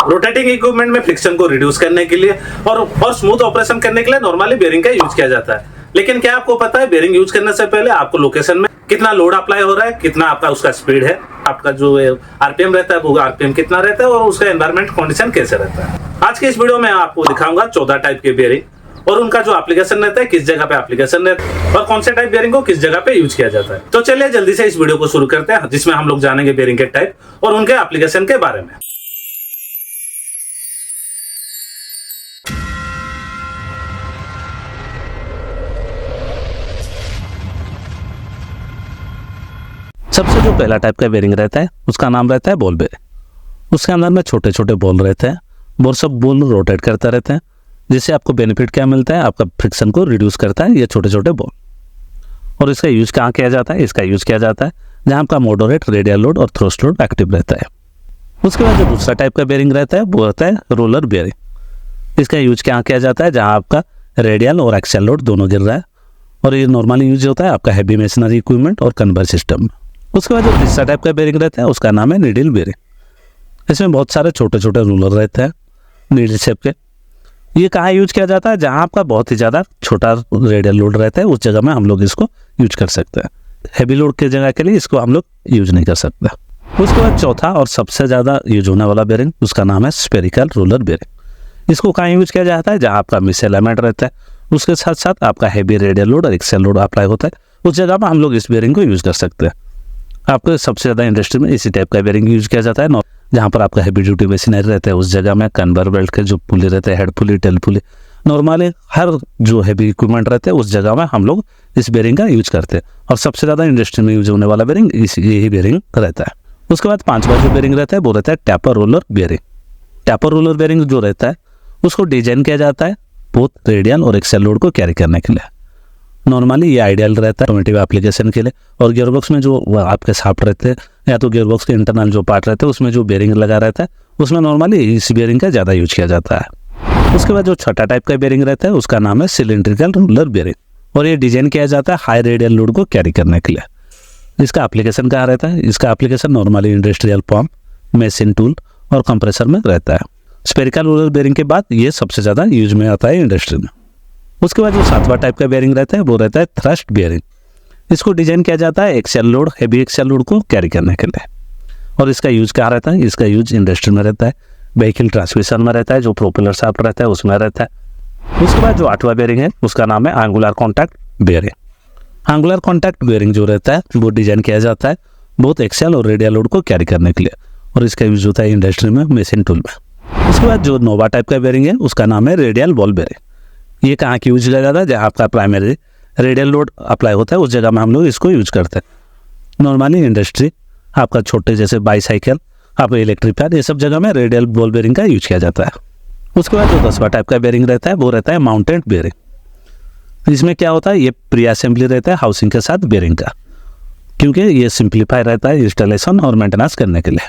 Rotating equipment में friction को reduce करने के लिए और स्मूथ ऑपरेशन करने के लिए नॉर्मली बेरिंग का यूज किया जाता है। लेकिन क्या आपको पता है, बेरिंग यूज करने से पहले आपको लोकेशन में कितना लोड अप्लाई हो रहा है, कितना आपका उसका स्पीड है, आपका जो आरपीएम रहता है वो आरपीएम कितना रहता है और उसका एनवायरमेंट कंडीशन कैसे रहता है। आज के इस वीडियो में आपको दिखाऊंगा 14 टाइप के बेरिंग और उनका जो एप्लीकेशन रहता है, किस जगह पे एप्लीकेशन रहता है और कौन से टाइप बेरिंग को किस जगह पे यूज किया जाता है। तो चलिए जल्दी से इस वीडियो को शुरू करते हैं, जिसमें हम लोग जानेंगे बेरिंग के टाइप और उनके एप्लीकेशन के बारे में। सबसे जो पहला टाइप का बेरिंग रहता है उसका नाम रहता है बॉल बेरिंग। उसके अंदर में छोटे छोटे बॉल रहते हैं, वो सब बॉल रोटेट करते रहते हैं, जिससे आपको बेनिफिट क्या मिलता है, आपका फ्रिक्शन को रिड्यूस करता है ये छोटे छोटे बॉल। और इसका यूज कहाँ किया जाता है, इसका यूज किया जाता है जहाँ आपका मॉडरेट रेडियल लोड और थ्रस्ट लोड एक्टिव रहता है। उसके बाद जो दूसरा टाइप का बेरिंग रहता है वो रहता है रोलर बेरिंग। इसका यूज कहाँ किया जाता है, जहाँ आपका रेडियल और एक्सियल लोड दोनों गिर रहा है, और ये नॉर्मली यूज होता है आपका हैवी मशीनरी इक्विपमेंट और कन्वेयर सिस्टम में। उसके बाद जो तीसरा टाइप का बेरिंग रहता है उसका नाम है नीडल बेरिंग। इसमें बहुत सारे छोटे छोटे रूलर रहते हैं नीडल शेप के। ये कहाँ यूज किया जाता है, जहाँ आपका बहुत ही ज़्यादा छोटा रेडियल लोड रहता है, उस जगह में हम लोग इसको यूज कर सकते हैं। हैवी लोड की जगह के लिए इसको हम लोग यूज नहीं कर सकते। उसके बाद चौथा और सबसे ज़्यादा यूज होने वाला बेरिंग उसका नाम है स्फेरिकल रोलर बेरिंग। इसको कहाँ यूज किया जाता है, जहाँ आपका मिसअलाइनमेंट रहता है, उसके साथ साथ आपका हैवी रेडियल लोड और एक्सियल लोड अप्लाई होता है, उस जगह पर हम लोग इस बेरिंग को यूज कर सकते हैं। आपको सबसे ज़्यादा इंडस्ट्री में इसी टाइप का बेरिंग यूज किया जाता है, जहाँ पर आपका हैवी ड्यूटी मशीनरी रहता है उस जगह में कन्वेयर बेल्ट के जो पुली रहते हैं, हेड पुली, टेल पुली, नॉर्मली हर जो हैवी इक्विपमेंट रहते हैं उस जगह में हम लोग इस बेरिंग का यूज करते हैं। और सबसे ज़्यादा इंडस्ट्री में यूज होने वाला बेरिंग यही बेरिंग रहता है। उसके बाद पांचवा जो बेरिंग रहता है वो रहता है taper roller bearing. Taper roller bearing जो रहता है उसको डिजाइन किया जाता है बोथ रेडियल और एक्सियल लोड को कैरी करने के लिए। नॉर्मली ये आइडियल रहता है ऑटोमेटिक एप्लीकेशन के लिए। और गियरबॉक्स में जो आपके शाफ्ट रहते हैं या तो गियरबॉक्स के इंटरनल जो पार्ट रहते हैं उसमें जो बेरिंग लगा रहता है उसमें नॉर्मली इस बेरिंग का ज़्यादा यूज किया जाता है। उसके बाद जो छठा टाइप का बेरिंग रहता है उसका नाम है सिलिंड्रिकल रोलर बेरिंग, और ये डिजाइन किया जाता है हाई रेडियल लोड को कैरी करने के लिए। इसका एप्लीकेशन कहाँ रहता है, इसका application normally industrial pump, machine tool और कंप्रेसर में रहता है। स्फेरिकल रोलर बेरिंग के बाद ये सबसे ज़्यादा यूज में आता है इंडस्ट्री में। उसके बाद जो सातवां टाइप का बेरिंग रहता है वो रहता है थ्रस्ट बेरिंग। इसको डिजाइन किया जाता है axial load, heavy axial load को कैरी करने के लिए। और इसका यूज कहाँ रहता है, इसका यूज इंडस्ट्री में रहता है, व्हीकल ट्रांसमिशन में रहता है, जो प्रोपेलर शाफ्ट रहता है उसमें रहता है। उसके बाद जो आठवां बेरिंग है उसका नाम है angular contact bearing. Angular contact bearing जो रहता है वो डिजाइन किया जाता है बहुत एक्सियल और रेडियल लोड को कैरी करने के लिए, और इसका यूज होता है इंडस्ट्री में, मशीन टूल में। उसके बाद जो नौवां टाइप का बेरिंग है उसका नाम है रेडियल बॉल बेरिंग। ये कहाँ की यूज किया जाता है, जहाँ आपका प्राइमरी रेडियल लोड अप्लाई होता है उस जगह में हम लोग इसको यूज करते हैं। नॉर्मली इंडस्ट्री आपका छोटे जैसे बाईसाइकिल, आपका इलेक्ट्रिक कार, ये सब जगह में रेडियल बॉल बेरिंग का यूज किया जाता है। उसके बाद जो 10वां टाइप का बेरिंग रहता है वो रहता है माउंटेड बेरिंग। इसमें क्या होता है, ये प्री असेंबली रहता है हाउसिंग के साथ बेरिंग का, क्योंकि ये सिंप्लीफाई रहता है इंस्टॉलेशन और मेंटेनेंस करने के लिए।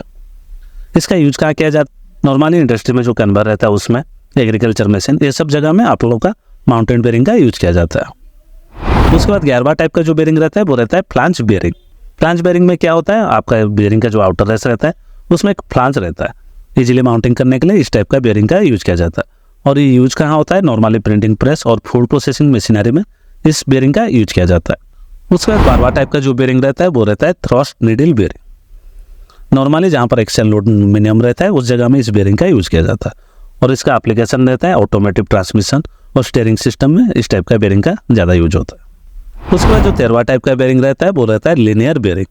इसका यूज कहाँ किया जाता है, नॉर्मली इंडस्ट्री में जो कन्वेयर रहता है उसमें, एग्रीकल्चर मशीन, ये सब जगह में आप लोगों का माउंटेन बेरिंग का यूज किया जाता है। उसके बाद 11वां टाइप का जो बेरिंग रहता है वो रहता है फ्लांज बेरिंग। फ्लांज बेरिंग में क्या होता है, आपका बेरिंग का जो आउटर रेस रहता है उसमें एक फ्लांज रहता है, इजीली माउंटिंग करने के लिए इस टाइप का बेरिंग का यूज किया जाता है। और ये यूज कहाँ होता है, नॉर्मली प्रिंटिंग प्रेस और फूड प्रोसेसिंग मशीनरी में इस बेरिंग का यूज किया जाता है। उसके बाद 12वां टाइप का जो बेरिंग रहता है वो रहता है थ्रस्ट नीडल बेरिंग। नॉर्मली जहाँ पर एक्सियल लोड मिनिमम रहता है उस जगह में इस बेरिंग का यूज किया जाता है, और इसका एप्लीकेशन रहता है ऑटोमेटिक ट्रांसमिशन और स्टीयरिंग सिस्टम में इस टाइप का बेरिंग का ज़्यादा यूज होता है। उसके बाद जो 13वां टाइप का बेरिंग रहता है वो रहता है लीनियर बेरिंग।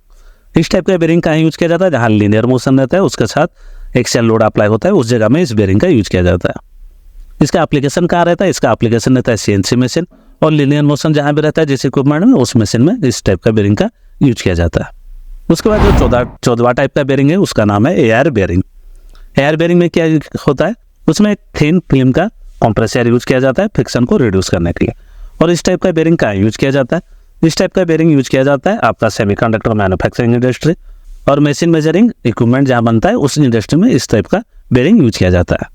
इस टाइप का बेरिंग कहाँ यूज किया जाता है, जहाँ लीनियर मोशन रहता है उसके साथ एक्सियल लोड अप्लाई होता है उस जगह में इस बेरिंग का यूज किया जाता है। इसका एप्लीकेशन कहाँ रहता है, इसका एप्लीकेशन रहता है सीएनसी मशीन, और लीनियर मोशन जहाँ भी रहता है जिस इक्विपमेंट में उस मशीन में इस टाइप का बेरिंग का यूज किया जाता है। उसके बाद जो 14वां टाइप का बेरिंग है उसका नाम है एयर बेरिंग। एयर बेरिंग में क्या होता है, उसमें एक थिन फिल्म का कंप्रेसर यूज किया जाता है फ्रिक्शन को रिड्यूस करने के लिए। और इस टाइप का बेरिंग कहाँ यूज किया जाता है, इस टाइप का बेरिंग यूज किया जाता है आपका सेमीकंडक्टर मैन्युफैक्चरिंग इंडस्ट्री और मशीन मेजरिंग इक्विपमेंट जहाँ बनता है उस इंडस्ट्री में इस टाइप का बेरिंग यूज किया जाता है।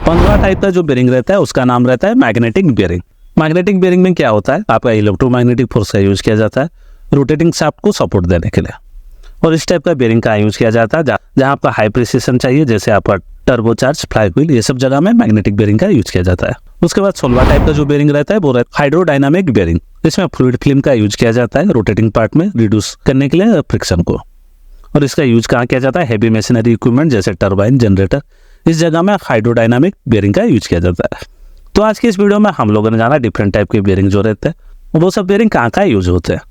15वां टाइप का जो बेरिंग रहता है उसका नाम रहता है मैग्नेटिक बेरिंग। मैग्नेटिक बेरिंग में क्या होता है, आपका इलेक्ट्रोमैग्नेटिक फोर्स का यूज किया जाता है रोटेटिंग शाफ्ट को सपोर्ट देने के लिए। और इस टाइप का बेरिंग का यूज किया जाता है जहाँ आपका हाई प्रिसिशन चाहिए, जैसे आपका टर्बोचार्ज, फ्लाई व्हील, ये सब जगह में मैग्नेटिक बेरिंग का यूज किया जाता है। उसके बाद 16वां टाइप का जो बेरिंग रहता है वो हाइड्रोडायनामिक बेरिंग। इसमें फ्लूइड फिल्म का यूज किया जाता है रोटेटिंग पार्ट में रिड्यूस करने के लिए फ्रिक्शन को। और इसका यूज कहाँ किया जाता है? हैवी मशीनरी इक्विपमेंट जैसे टरबाइन, जनरेटर, इस जगह में हाइड्रोडायनामिक बेरिंग का यूज किया जाता है। तो आज की इस वीडियो में हम लोगों ने जाना डिफरेंट टाइप के बेरिंग जो रहते हैं वो सब बेरिंग कहाँ कहाँ यूज होते हैं।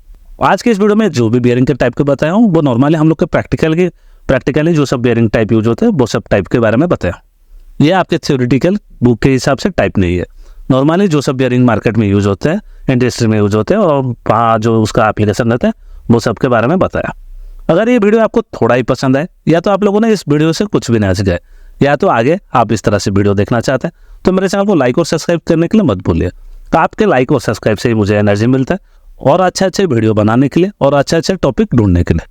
आज के इस वीडियो में जो भी बेरिंग के टाइप के बताया हूँ वो नॉर्मली हम लोग के प्रैक्टिकली जो सब बेरिंग टाइप यूज होते हैं वो सब टाइप के बारे में बताया। ये आपके थ्योरेटिकल बुक के हिसाब से टाइप नहीं है। नॉर्मली जो सब बेरिंग मार्केट में यूज होते हैं, इंडस्ट्री में यूज होते हैं और वहाँ जो उसका एप्लीकेशन रहता है वो सब के बारे में बताया। अगर ये वीडियो आपको थोड़ा ही पसंद आए या तो आप लोगों ने इस वीडियो से कुछ भी ना सीखा या तो आगे आप इस तरह से वीडियो देखना चाहते हैं तो मेरे चैनल को लाइक और सब्सक्राइब करने के लिए मत भूलिए। तो आपके लाइक और सब्सक्राइब से ही मुझे एनर्जी मिलता है और अच्छे वीडियो बनाने के लिए और अच्छे टॉपिक ढूंढने के लिए।